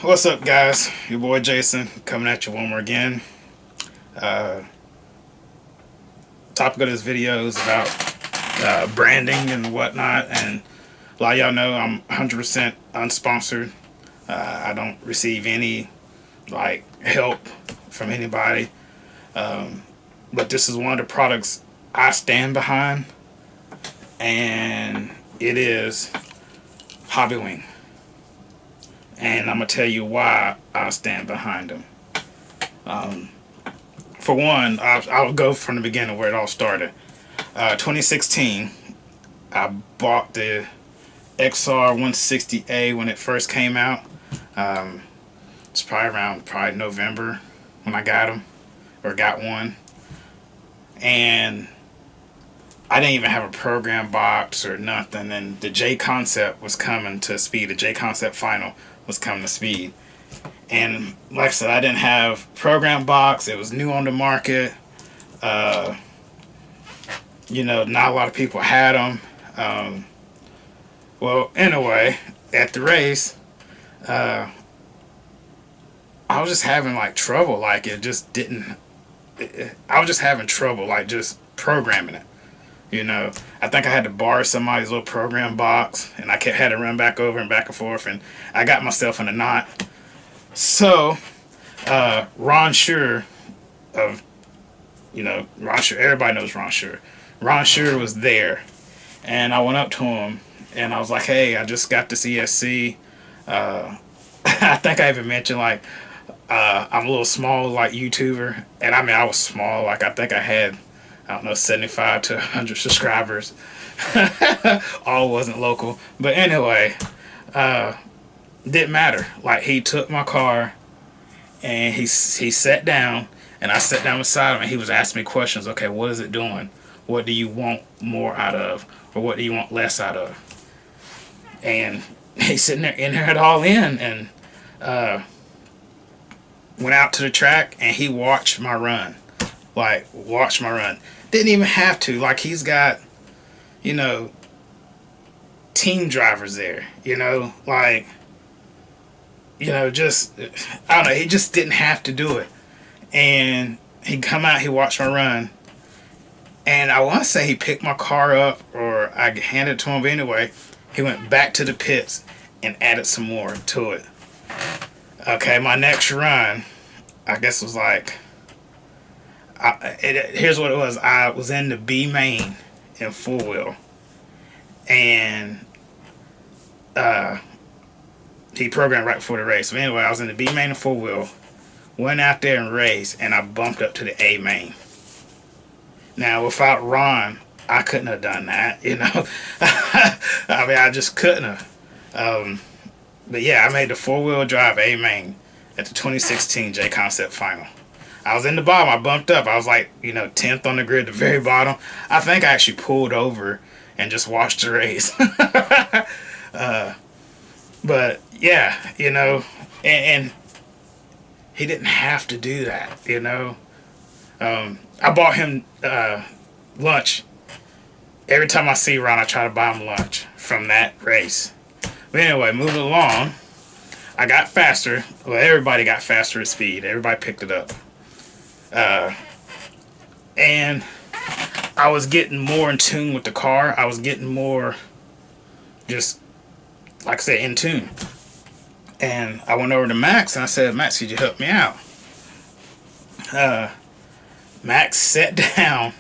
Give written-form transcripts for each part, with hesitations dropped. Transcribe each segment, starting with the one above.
What's up, guys? Your boy Jason coming at you one more again. Uh, Topic of this video is about branding and whatnot, and a lot of y'all know I'm 100% unsponsored. I don't receive any help from anybody, but this is one of the products I stand behind, and it is Hobbywing. And I'm going to tell you why I stand behind them. For one, I'll go from the beginning where it all started. 2016, I bought the XR160A when it first came out. It's probably around November when I got them, or got one. And I didn't even have a program box or nothing. And the J Concept was coming to speed. The J Concept Final was coming to speed. And like I said, I didn't have program box. It was new on the market. Not a lot of people had them. Well, anyway, at the race, I was just having trouble. I was just having trouble just programming it. I think I had to borrow somebody's little program box, and I had to run back over and back and forth, and I got myself in a knot. So, Ron Shure of, Ron Shure, everybody knows Ron Shure. Ron Shure was there, and I went up to him, and I was like, hey, I just got this ESC. I think I even mentioned, I'm a little small, YouTuber, and I was small, I think I had, 75 to 100 subscribers. All wasn't local. But anyway, didn't matter. He took my car and he sat down, and I sat down beside him, and he was asking me questions. Okay, what is it doing? What do you want more out of? Or what do you want less out of? And he's sitting there, entering it all in, and went out to the track, and he watched my run. Watched my run. Didn't even have to. He's got, team drivers there. Just, I don't know. He just didn't have to do it. And he come out, he watched my run. And I want to say he picked my car up, or I handed it to him. But anyway, he went back to the pits and added some more to it. Okay, my next run, I guess was here's what it was. I was in the B main in full wheel, and he programmed right before the race. So anyway, I was in the B main in full wheel, went out there and raced, and I bumped up to the A main. Now, without Ron, I couldn't have done that. I just couldn't have. But yeah, I made the four-wheel drive A main at the 2016 J Concept Final. I was in the bottom. I bumped up. I was 10th on the grid, the very bottom. I think I actually pulled over and just watched the race. But yeah, and he didn't have to do that, I bought him lunch. Every time I see Ron, I try to buy him lunch from that race. But anyway, moving along, I got faster. Well, everybody got faster at speed. Everybody picked it up. And I was getting more in tune with the car. I was getting more, just like I said, in tune. And I went over to Max and I said, Max, could you help me out? Max sat down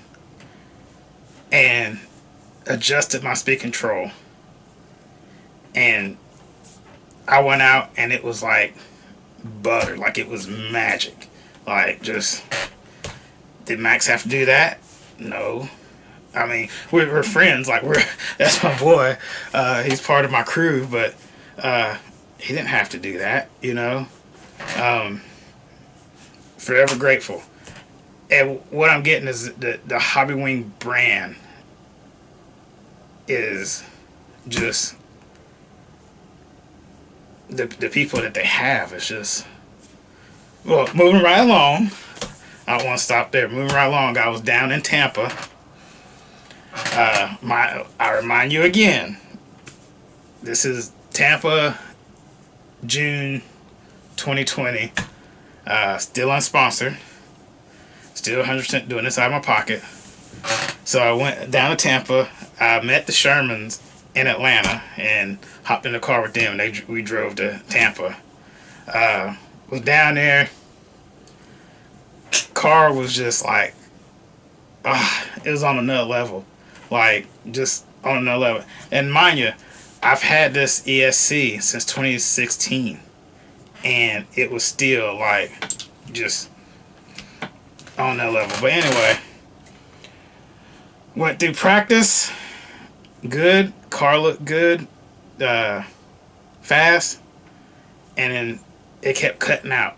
and adjusted my speed control. And I went out, and it was like butter. It was magic. Did Max have to do that? No. We're friends. That's my boy. He's part of my crew, but he didn't have to do that. Forever grateful. And what I'm getting is the Hobbywing brand is just the people that they have. It's just, well, moving right along. I don't want to stop there. Moving right along, I was down in Tampa. I remind you again, this is Tampa, June 2020. Still unsponsored. Still 100% doing this out of my pocket. So I went down to Tampa. I met the Shermans in Atlanta and hopped in the car with them. We drove to Tampa. Was down there. Car was just like, it was on another level. Like, just on another level. And mind you, I've had this ESC since 2016. And it was still like, just on that level. But anyway, went through practice. Good. Car looked good. Fast. And then it kept cutting out.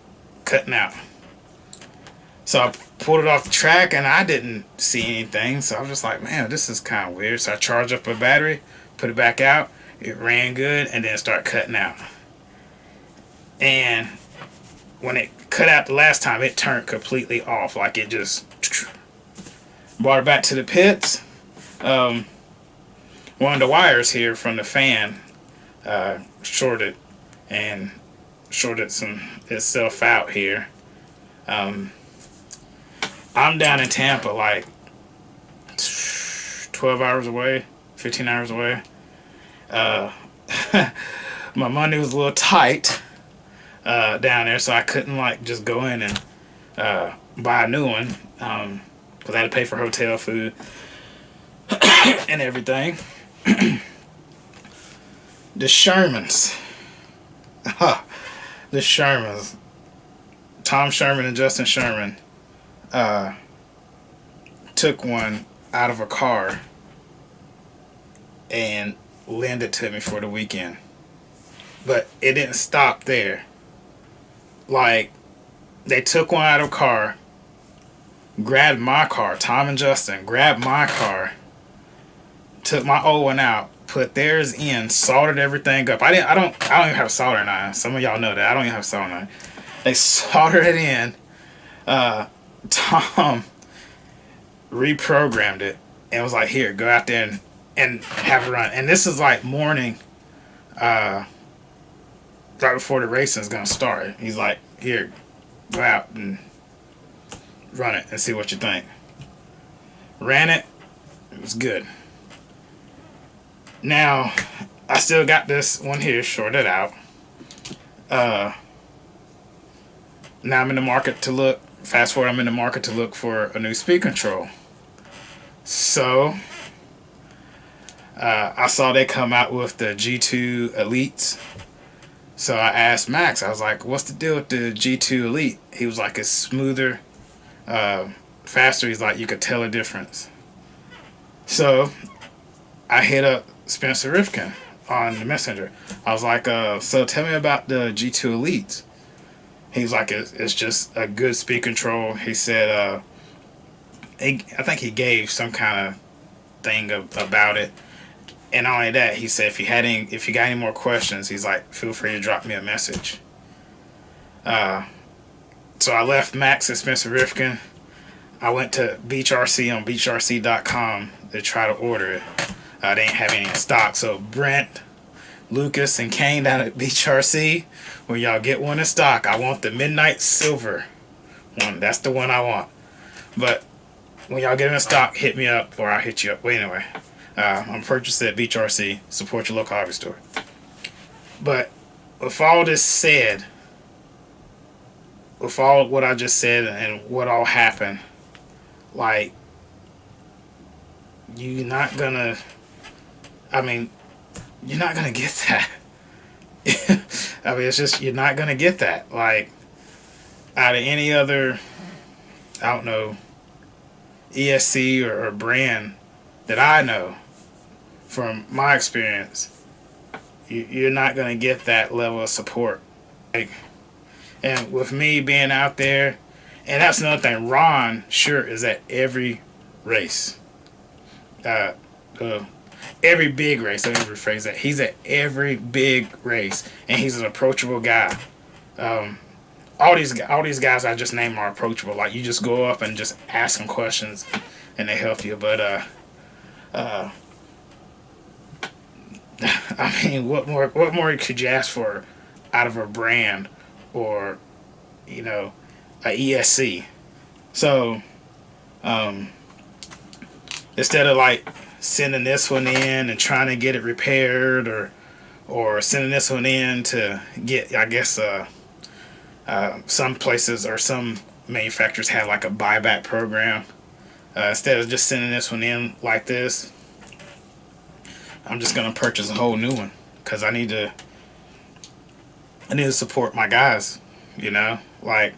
So I pulled it off the track and I didn't see anything. So I was just like, man, this is kind of weird. So I charged up a battery, put it back out. It ran good and then it started cutting out. And when it cut out the last time, it turned completely off. Like it just brought it back to the pits. One of the wires here from the fan shorted itself out here. I'm down in Tampa like 12 hours away, 15 hours away. My money was a little tight down there, so I couldn't like just go in and buy a new one because I had to pay for hotel food and everything. The Shermans. The Shermans. Tom Sherman and Justin Sherman took one out of a car and lent it to me for the weekend. But it didn't stop there. Like, they took one out of a car, grabbed my car, Tom and Justin grabbed my car, took my old one out, put theirs in, soldered everything up. I don't even have a soldering iron. Some of y'all know that. I don't even have a soldering iron. They soldered it in. Tom reprogrammed it and was like, here, go out there and have it run. And this is like morning, right before the racing is going to start. He's like, here, go out and run it and see what you think. Ran it. It was good. Now, I still got this one here shorted out. Now I'm in the market to look. Fast forward, I'm in the market to look for a new speed control. So, I saw they come out with the G2 Elites. So I asked Max, I was like, what's the deal with the G2 Elite? He was like, it's smoother, faster. He's like, you could tell a difference. So I hit up Spencer Rifkin on the messenger. I was like, so tell me about the G2 Elites. He's like, it's just a good speed control. He said, I think he gave some kind of thing about it. And not only that, he said if you got any more questions, he's like, feel free to drop me a message. So I left Max at Spencer Rifkin. I went to Beach RC on beachrc.com to try to order it. They didn't have any in stock. So Brent, Lucas, and Kane down at Beach RC, when y'all get one in stock, I want the Midnight Silver one. That's the one I want. But when y'all get them in stock, hit me up or I'll hit you up. Well, anyway, I'm purchased at Beach RC. Support your local hobby store. But with all this said, with all what I just said and what all happened, like, you're not gonna get that. I mean, it's just, you're not gonna get that. Like, out of any other, I don't know, ESC or brand that I know, from my experience, you're not gonna get that level of support. Like, and with me being out there, and that's another thing, Ron sure is at every race. Every big race, let me rephrase that. He's at every big race, and he's an approachable guy. All these guys I just named are approachable. Like, you just go up and just ask them questions, and they help you. But I mean, what more could you ask for out of a brand or you know, a ESC. So instead of like sending this one in and trying to get it repaired, or sending this one in to get, I guess some places or some manufacturers have like a buyback program. Instead of just sending this one in like this, I'm just gonna purchase a whole new one because I need to support my guys. You know, like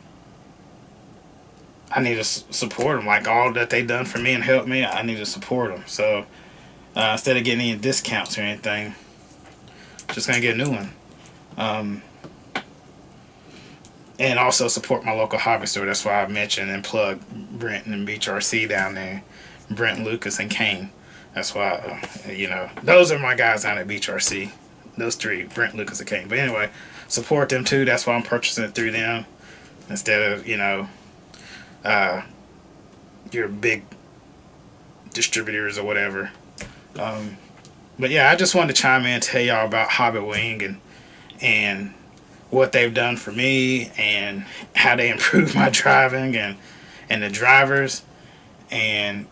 I need to support them. Like all that they done for me and helped me, I need to support them. So instead of getting any discounts or anything, just gonna get a new one. And also support my local hobby store. That's why I mentioned and plug Brent and Beach RC down there. Brent, Lucas, and Kane. That's why, those are my guys down at Beach RC. Those three, Brent, Lucas, and Kane. But anyway, support them too. That's why I'm purchasing it through them instead of, your big distributors or whatever. But yeah, I just wanted to chime in and tell y'all about Hobbywing and what they've done for me and how they improved my driving and the drivers. And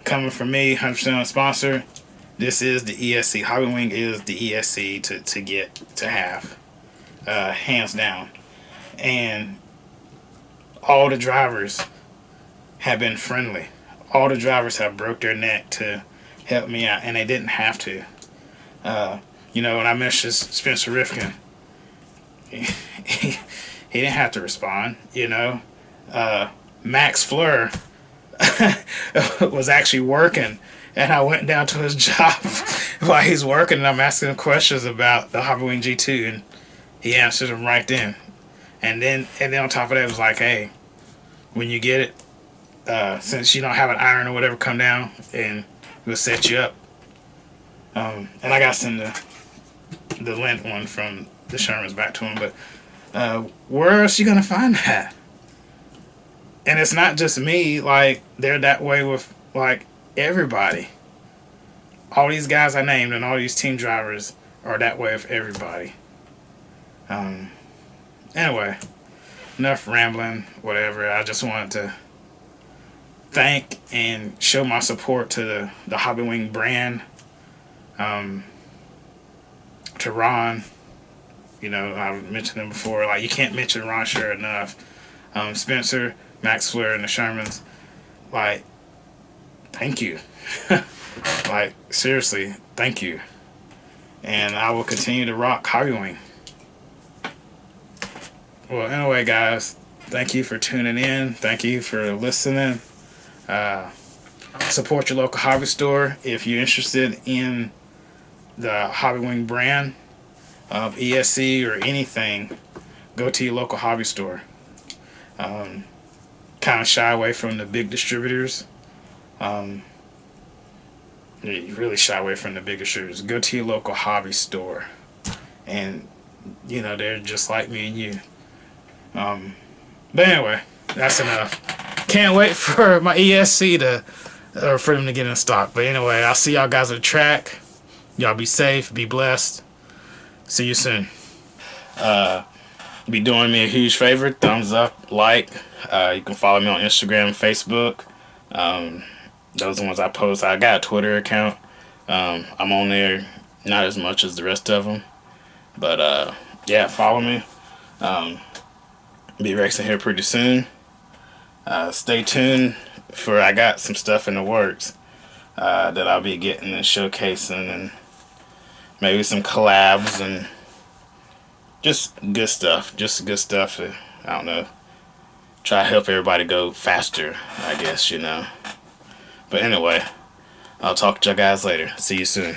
coming from me, 100% unsponsor, this is the ESC. Hobbywing is the ESC to have, hands down. And all the drivers have been friendly. All the drivers have broke their neck to help me out, and they didn't have to. When I mentioned Spencer Rifkin, he didn't have to respond. Max Fleur was actually working, and I went down to his job while he's working, and I'm asking him questions about the Hobbywing G2, and he answered them right then. And then on top of that, it was like, hey, when you get it, since you don't have an iron or whatever, come down and we'll set you up. And I got to send the lint one from the Shermans back to him. But where else you gonna find that? And it's not just me. Like, they're that way with like everybody. All these guys I named and all these team drivers are that way with everybody. Anyway, enough rambling, whatever. I just wanted to thank and show my support to the Hobbywing brand. To Ron, I've mentioned him before. Like, you can't mention Ron Sure enough. Spencer, Max Fleur, and the Shermans. Like, thank you. Like, seriously, thank you. And I will continue to rock Hobbywing. Well, anyway, guys, thank you for tuning in. Thank you for listening. Support your local hobby store if you're interested in the Hobbywing brand of ESC or anything. Go to your local hobby store. Kind of shy away from the big distributors. You really shy away from the big distributors. Go to your local hobby store, and they're just like me and you. But anyway, that's enough. Can't wait for my ESC for them to get in stock. But anyway, I'll see y'all guys at the track. Y'all be safe, be blessed. See you soon. Be doing me a huge favor. Thumbs up, like. You can follow me on Instagram, Facebook. Those are the ones I post. I got a Twitter account. I'm on there, not as much as the rest of them. But yeah, follow me. Be racing here pretty soon. Stay tuned for I got some stuff in the works that I'll be getting and showcasing, and maybe some collabs and just good stuff. Just good stuff to, I don't know, try to help everybody go faster, I guess, But anyway, I'll talk to you guys later. See you soon.